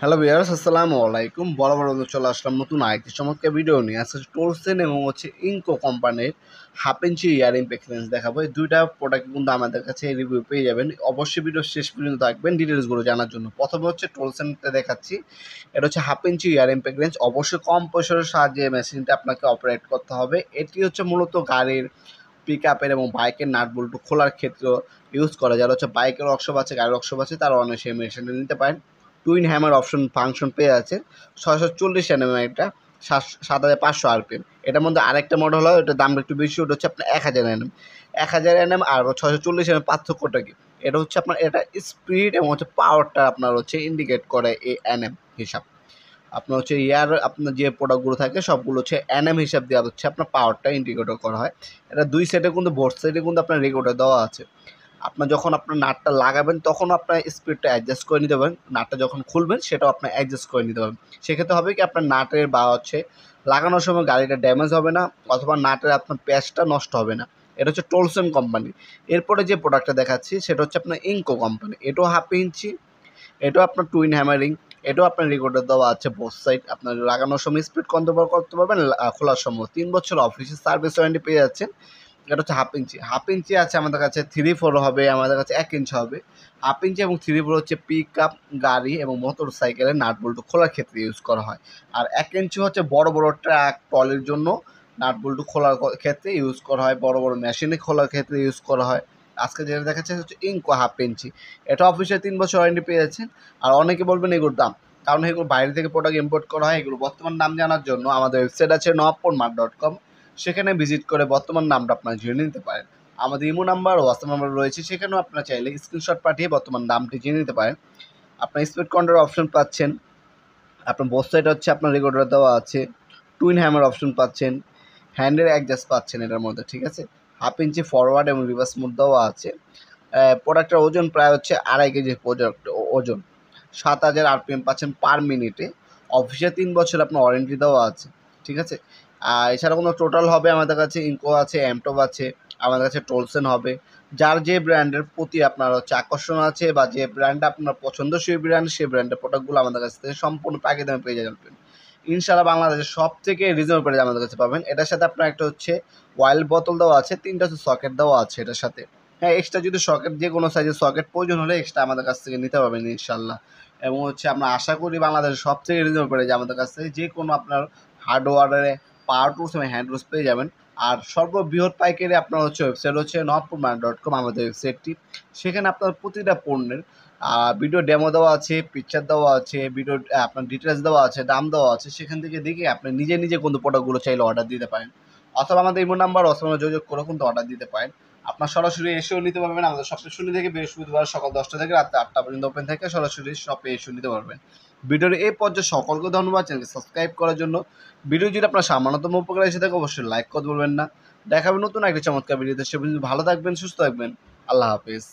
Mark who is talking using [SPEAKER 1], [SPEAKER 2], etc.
[SPEAKER 1] Hello viewers, আসসালামু আলাইকুম। বরাবর মতো চলে আসলাম নতুন আরেকটি চমৎকার ভিডিও নিয়ে। আজকে টোলসেন এবং ইনকো কোম্পানির হাফ ইঞ্চি ইয়ারিং প্যাকেজ দেখাবো। এই দুইটা প্রোডাক্ট কিন্তু আমাদের কাছে রিভিউ পেয়ে যাবেন। অবশ্যই ভিডিও শেষ পর্যন্ত থাকবেন ডিটেলসগুলো জানার জন্য। প্রথমে টোলসেনটা দেখাচ্ছি। এটা হচ্ছে হাফ ইঞ্চি ইয়ারিং প্যাকেজ। অবশ্যই কম পয়সার সাহায্যে মেশিনটা আপনাকে অপারেট করতে হবে। এটি হচ্ছে মূলত গাড়ির পিক আপের এবং বাইকের নাট বল্টু খোলার ক্ষেত্রে ইউজ করা, যারা বাইকের ওয়ার্কশপ আছে, গাড়ির ওয়ার্কশপ আছে, তারা অনেক সেই মেশিনটা নিতে পারেন। টুইন হ্যামার অপশন ফাংশন পেয়ে আছে। 640 এনএম, এটা 7500 আরপিএম। এটার মধ্যে আরেকটা মডেল হয়, ওটার দামটা একটু বেশি, ওটা হচ্ছে আপনার 1000 এনএম। 1000 এনএম আর 640 এনএম পার্থক্যটা কি? এটা হচ্ছে আপনার এটা স্পিড এবং পাওয়ারটা আপনার ইন্ডিকেট করে এই এনএম হিসাব। আপনার আপনার যে প্রোডাক্টগুলো থাকে সবগুলো এনএম হিসাব দেওয়া হচ্ছে আপনার পাওয়ারটা ইন্ডিকেটর করা হয়। এটা দুই সাইডে কিন্তু বোথ সাইডে কিন্তু আপনার রেকর্ডার দেওয়া আছে। আপনার যখন আপনার নাটটা লাগাবেন তখন আপনার স্পিডটা অ্যাডজাস্ট করে নিতে পারেন। নাটটা যখন খুলবেন সেটাও আপনার অ্যাডজাস্ট করে নিতে পারবেন। সেক্ষেত্রে হবে কি, আপনার নাটের বা লাগানোর সময় গাড়িটা ড্যামেজ হবে না, অথবা নাটের আপনার প্যাচটা নষ্ট হবে না। এটা হচ্ছে টোলসন কোম্পানি। এরপরে যে প্রোডাক্টটা দেখাচ্ছি সেটা হচ্ছে আপনার ইনকো কোম্পানি। এটাও হাফ ইঞ্চি, এটাও আপনার টুইন হ্যামারিং, এটাও আপনার রেকর্ডার দেওয়া আছে বোথ সাইড। আপনার লাগানোর সময় স্পিড কন্ট্রোল করতে পারবেন, খোলার সময় 3 বছর অফিসের সার্ভিস ওয়ারেন্টি পেয়ে যাচ্ছেন। এটা হচ্ছে হাফ ইঞ্চি। হাফ ইঞ্চি আছে আমাদের কাছে 3/4 হবে, আমাদের কাছে 1 ইঞ্চি হবে। হাফ ইঞ্চি এবং 3/4 হচ্ছে পিক আপ গাড়ি এবং মোটর সাইকেলের নাট বল্টু খোলার ক্ষেত্রে ইউজ করা হয়। আর 1 ইঞ্চি হচ্ছে বড় বড় ট্রাক ট্রলির জন্য নাট বল্টু খোলার ক্ষেত্রে ইউজ করা হয়, বড় বড় মেশিনে খোলার ক্ষেত্রে ইউজ করা হয়। আজকে যেটা দেখাচ্ছে হচ্ছে ইনকো হাফ ইঞ্চি। এটা অফিসে 3 বছর ওয়ারেন্টি পেয়ে যাচ্ছেন। আর অনেকে বলবেন এগুলোর দাম, কারণ এগুলো বাইরে থেকে প্রোডাক্ট ইম্পোর্ট করা হয়। এগুলো বর্তমান দাম জানার জন্য আমাদের ওয়েবসাইট আছে nawappormart.com, সেখানে ভিজিট করে বর্তমান নামটা আপনারা জেনে নিতে পারেন। আমাদের ইমো নাম্বার ও হোয়াটসঅ্যাপ নাম্বার রয়েছে, সেখানেও আপনারা চাইলে স্ক্রিনশট পাঠিয়ে বর্তমান দামটি জেনে নিতে পারেন। আপনার স্পিড কন্ট্রোল অপশন পাচ্ছেন, আপনার বোথ সাইড হচ্ছে আপনার রেকর্ডার দেওয়া আছে, টুইন হ্যামার অপশন পাচ্ছেন, হ্যান্ডের অ্যাডজাস্ট পাচ্ছেন এটার মধ্যে, ঠিক আছে। হাফ ইঞ্চি ফরওয়ার্ড এবং রিভার্স মোড দেওয়া আছে। প্রোডাক্টের ওজন প্রায় হচ্ছে 2.5 কেজি প্রোডাক্ট ওজন। 7000 আরপিএম পাচ্ছেন পার মিনিটে। অফিসে 3 বছর আপনার ওয়ারেন্টি দেওয়া আছে, ঠিক আছে। আর এছাড়া কোনো টোটাল হবে আমাদের কাছে, ইনকো আছে, এমটপ আছে, আমাদের কাছে টোলসেন হবে। যার যে ব্র্যান্ডের প্রতি আপনার আকর্ষণ আছে বা যে ব্র্যান্ডটা আপনার পছন্দসই ব্র্যান্ড, সেই ব্র্যান্ডের প্রোডাক্টগুলো আমাদের কাছ থেকে সম্পূর্ণ পাইকারি দামে পেয়ে যাবেন। ইনশাআল্লাহ বাংলাদেশের সব থেকে রিজনেবল প্রাইসে আমাদের কাছে পাবেন। এটার সাথে আপনার একটা ওয়াইল বোতল দেওয়া আছে, 3টা সকেট দেওয়া আছে এটার সাথে। হ্যাঁ, এক্সট্রা যদি সকেট যে কোনো সাইজের সকেট প্রয়োজন হলে এক্সট্রা আমাদের কাছ থেকে নিতে পারবেন ইনশাআল্লাহ। এবং আমরা আশা করি বাংলাদেশের সব থেকে রিজনেবল প্রাইসে আমাদের কাছ থেকে যে কোনো আপনার হার্ডওয়্যারে পাওয়ার টুলস এবং হ্যান্ড টুলস পেয়ে যাবেন। আর সর্ববৃহৎ পাইকারি আপনার ওয়েবসাইট হচ্ছে nawappormart.com আমাদের ওয়েবসাইটটি। সেখানে আপনার প্রতিটা পণ্যের ভিডিও ডেমো দেওয়া আছে, পিকচার দেওয়া আছে, ভিডিও আপনার ডিটেলস দেওয়া আছে, দাম দেওয়া আছে। সেখান থেকে দেখে আপনি নিজে নিজে কিন্তু প্রোডাক্টগুলো চাইলে অর্ডার দিতে পারেন, অথবা আমাদের ইমো নাম্বার হোয়াটসঅ্যাপে যোগাযোগ করে কিন্তু অর্ডার দিতে পারেন। আপনার সরাসরি এসেও নিতে পারবেন। আমাদের সপ্তাহে শনি থেকে বৃহস্পতিবার সকাল 10টা থেকে রাত 8টা পর্যন্ত ওপেন থাকে, সরাসরি শপে এসেও নিতে পারবেন। ভিডিওর এই পর্যায়ে সকলকে ধন্যবাদ চ্যানেলকে সাবস্ক্রাইব করার জন্য। ভিডিও যদি আপনার সামান্যতম উপকার এসে থাকে অবশ্যই লাইক করতে বলবেন না। দেখাবেন নতুন একটা চমৎকার ভিডিওতে। সে পর্যন্ত ভালো থাকবেন, সুস্থ থাকবেন। আল্লাহ হাফিজ।